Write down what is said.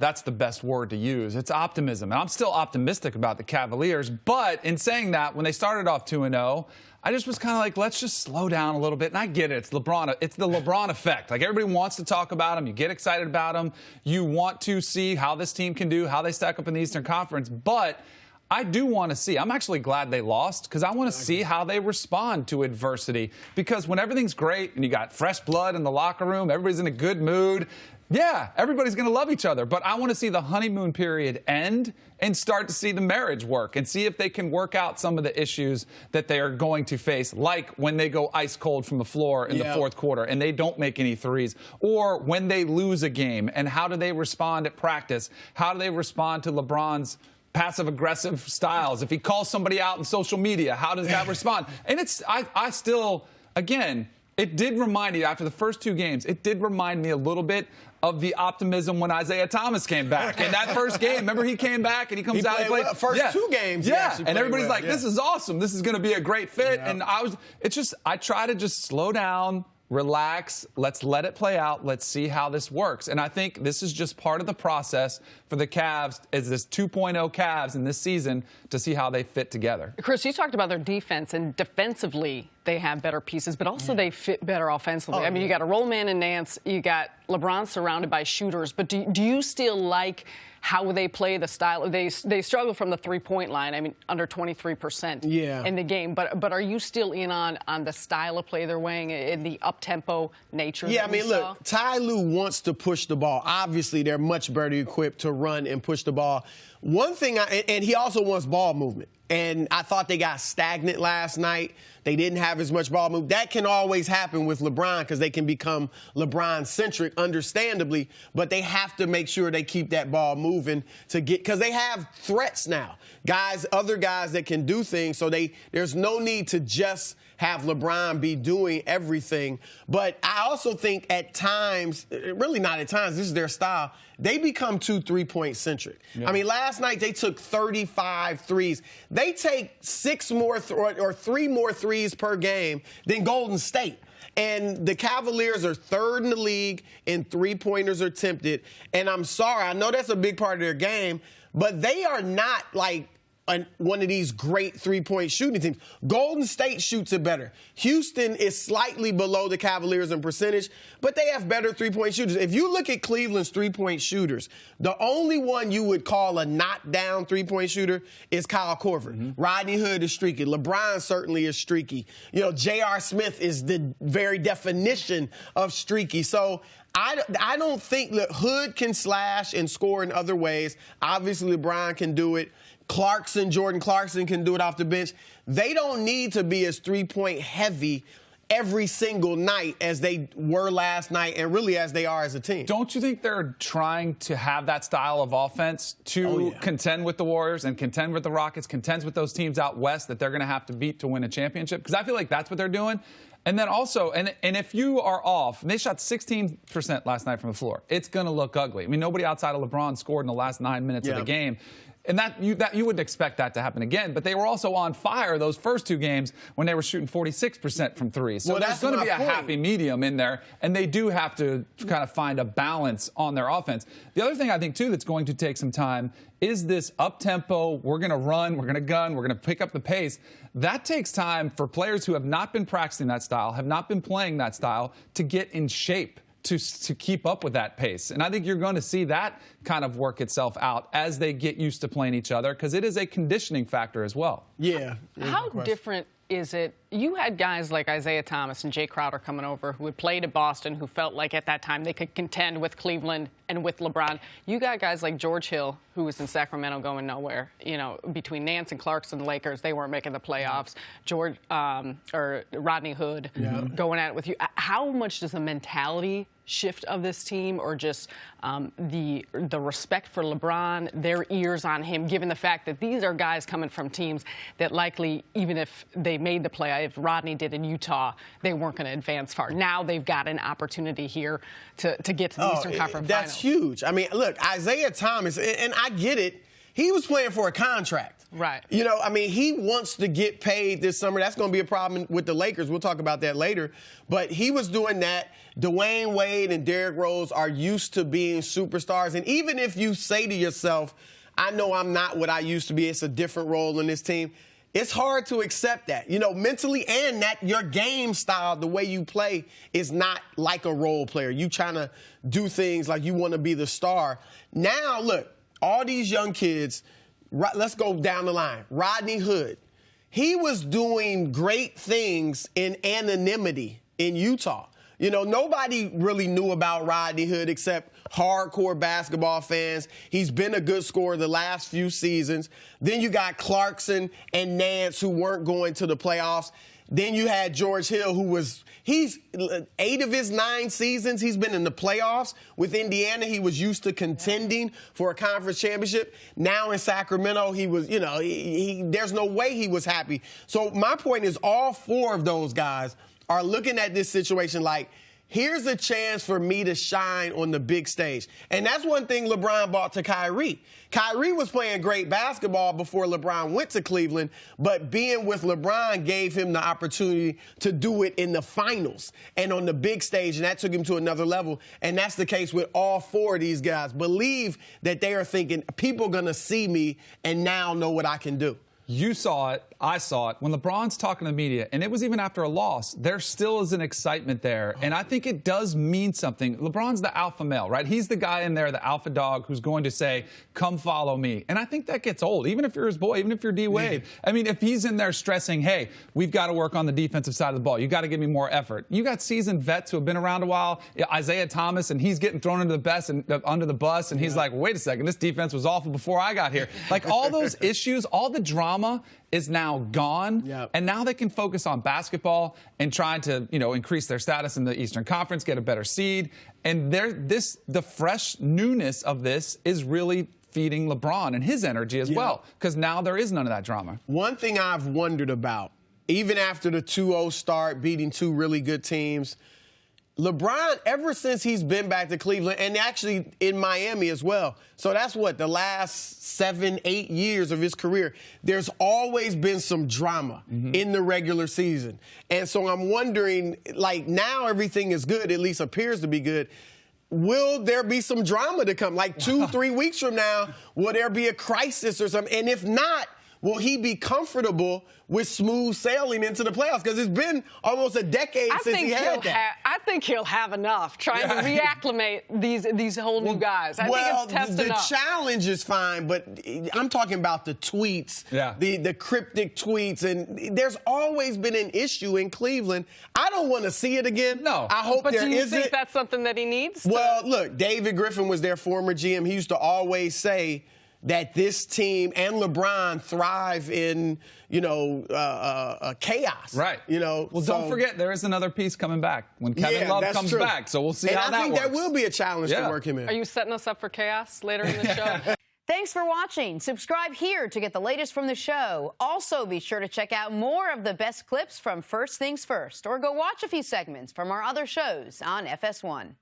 That's the best word to use. It's optimism. And I'm still optimistic about the Cavaliers. But in saying that, when they started off 2-0, I just was kind of like, let's just slow down a little bit. And I get it. It's LeBron. It's the LeBron effect. Like, everybody wants to talk about him. You get excited about him. You want to see how this team can do, how they stack up in the Eastern Conference. But I do want to see. I'm actually glad they lost because I want to see how they respond to adversity. Because when everything's great and you got fresh blood in the locker room, everybody's in a good mood, yeah, everybody's going to love each other. But I want to see the honeymoon period end and start to see the marriage work and see if they can work out some of the issues that they are going to face, like when they go ice cold from the floor in the fourth quarter and they don't make any threes, or when they lose a game, and how do they respond at practice? How do they respond to LeBron's passive-aggressive styles? If he calls somebody out in social media, how does that respond? And I still, again, it did remind me, after the first two games, it did remind me a little bit of the optimism when Isaiah Thomas came back. In that first game, remember, he came back and he comes out and played. First two games. Yeah, and everybody's like, this is awesome. This is going to be a great fit. And I try to just slow down, relax, let's let it play out, let's see how this works. And I think this is just part of the process for the Cavs, as this 2.0 Cavs in this season, to see how they fit together. Chris, you talked about their defense, and defensively they have better pieces, but also they fit better offensively. I mean, you got a roll man in Nance, you got LeBron surrounded by shooters, but do you still like how they play, the style? They struggle from the three-point line. I mean, under 23% in the game. But are you still in on the style of play they're weighing, in the up-tempo nature? Yeah, I mean, look, Ty Lue wants to push the ball. Obviously, they're much better equipped to run and push the ball. One thing, and he also wants ball movement. And I thought they got stagnant last night. They didn't have as much ball movement. That can always happen with LeBron because they can become LeBron-centric, understandably. But they have to make sure they keep that ball moving to get, because they have threats now. Other guys that can do things. So there's no need to just have LeBron be doing everything. But I also think at times, really not at times, this is their style, they become too three-point centric. Yeah. I mean, last night they took 35 threes. They take 6 more or 3 more threes per game than Golden State. And the Cavaliers are 3rd in the league in three-pointers attempted. And I'm sorry, I know that's a big part of their game, but they are not like one of these great three-point shooting teams. Golden State shoots it better. Houston is slightly below the Cavaliers in percentage, but they have better three-point shooters. If you look at Cleveland's three-point shooters, the only one you would call a knockdown three-point shooter is Kyle Korver. Rodney Hood is streaky. LeBron certainly is streaky. You know, J.R. Smith is the very definition of streaky. So I don't think that Hood can slash and score in other ways. Obviously, LeBron can do it. Jordan Clarkson can do it off the bench. They don't need to be as three-point heavy every single night as they were last night, and really as they are as a team. Don't you think they're trying to have that style of offense to contend with the Warriors and contend with the Rockets, contend with those teams out west that they're going to have to beat to win a championship? Because I feel like that's what they're doing. And then also, and if you are off, they shot 16% last night from the floor. It's going to look ugly. I mean, nobody outside of LeBron scored in the last 9 minutes of the game. And you wouldn't expect that to happen again. But they were also on fire those first 2 games when they were shooting 46% from threes. So there's going to be a happy medium in there, and they do have to kind of find a balance on their offense. The other thing I think, too, that's going to take some time is this up-tempo, we're going to run, we're going to gun, we're going to pick up the pace. That takes time for players who have not been practicing that style, have not been playing that style, to get in shape to keep up with that pace. And I think you're going to see that kind of work itself out as they get used to playing each other, because it is a conditioning factor as well. Yeah. How different is it? You had guys like Isaiah Thomas and Jay Crowder coming over who had played at Boston, who felt like at that time they could contend with Cleveland and with LeBron. You got guys like George Hill, who was in Sacramento going nowhere. You know, between Nance and Clarkson, the Lakers, they weren't making the playoffs. Rodney Hood going at it with you. How much does the mentality shift of this team, or just the respect for LeBron, their ears on him, given the fact that these are guys coming from teams that likely, even if they made the play, if Rodney did in Utah, they weren't going to advance far. Now they've got an opportunity here to get to the Eastern Conference Finals. That's huge. I mean, look, Isaiah Thomas, and I get it, he was playing for a contract. Right. You know, I mean, he wants to get paid this summer. That's going to be a problem with the Lakers. We'll talk about that later. But he was doing that. Dwayne Wade and Derrick Rose are used to being superstars. And even if you say to yourself, I know I'm not what I used to be, it's a different role in this team, it's hard to accept that, you know, mentally, and that your game style, the way you play, is not like a role player. You trying to do things like you want to be the star. Now, look, all these young kids, let's go down the line. Rodney Hood, he was doing great things in anonymity in Utah. You know, nobody really knew about Rodney Hood except hardcore basketball fans. He's been a good scorer the last few seasons. Then you got Clarkson and Nance, who weren't going to the playoffs. Then you had George Hill, he's 8 of his 9 seasons, he's been in the playoffs. With Indiana, he was used to contending for a conference championship. Now in Sacramento, he was, you know, there's no way he was happy. So my point is, all 4 of those guys are looking at this situation like, here's a chance for me to shine on the big stage. And that's one thing LeBron brought to Kyrie. Kyrie was playing great basketball before LeBron went to Cleveland, but being with LeBron gave him the opportunity to do it in the finals and on the big stage, and that took him to another level. And that's the case with all 4 of these guys. Believe that they are thinking, people are going to see me and now know what I can do. You saw it. I saw it. When LeBron's talking to the media, and it was even after a loss, there still is an excitement there. And I think it does mean something. LeBron's the alpha male, right? He's the guy in there, the alpha dog, who's going to say, come follow me. And I think that gets old, even if you're his boy, even if you're D-Wade. I mean, if he's in there stressing, hey, we've got to work on the defensive side of the ball. You got to give me more effort. You got seasoned vets who have been around a while, Isaiah Thomas, and he's getting thrown under the bus, and he's like, wait a second, this defense was awful before I got here. Like, all those issues, all the drama is now gone, and now they can focus on basketball and trying to, you know, increase their status in the Eastern Conference, get a better seed. And the fresh newness of this is really feeding LeBron and his energy as well, because now there is none of that drama. One thing I've wondered about, even after the 2-0 start, beating 2 really good teams, LeBron, ever since he's been back to Cleveland, and actually in Miami as well, so that's what, the last 7, 8 years of his career, there's always been some drama in the regular season. And so I'm wondering, like, now everything is good, at least appears to be good. Will there be some drama to come? Like 2-3 weeks from now, will there be a crisis or something? And if not, will he be comfortable with smooth sailing into the playoffs? Because it's been almost a decade since he had that. I think he'll have enough trying to reacclimate these whole new guys. I think it's test enough. The challenge is fine, but I'm talking about the tweets, the cryptic tweets, and there's always been an issue in Cleveland. I don't want to see it again. No. I hope there isn't. But do you think that's something that he needs? Well, look, David Griffin was their former GM. He used to always say that this team and LeBron thrive in, you know, chaos. Right. You know. Well, don't forget, there is another piece coming back when Kevin Love comes back. So we'll see how that works. And I think there will be a challenge to work him in. Are you setting us up for chaos later in the show? Thanks for watching. Subscribe here to get the latest from the show. Also, be sure to check out more of the best clips from First Things First, or go watch a few segments from our other shows on FS1.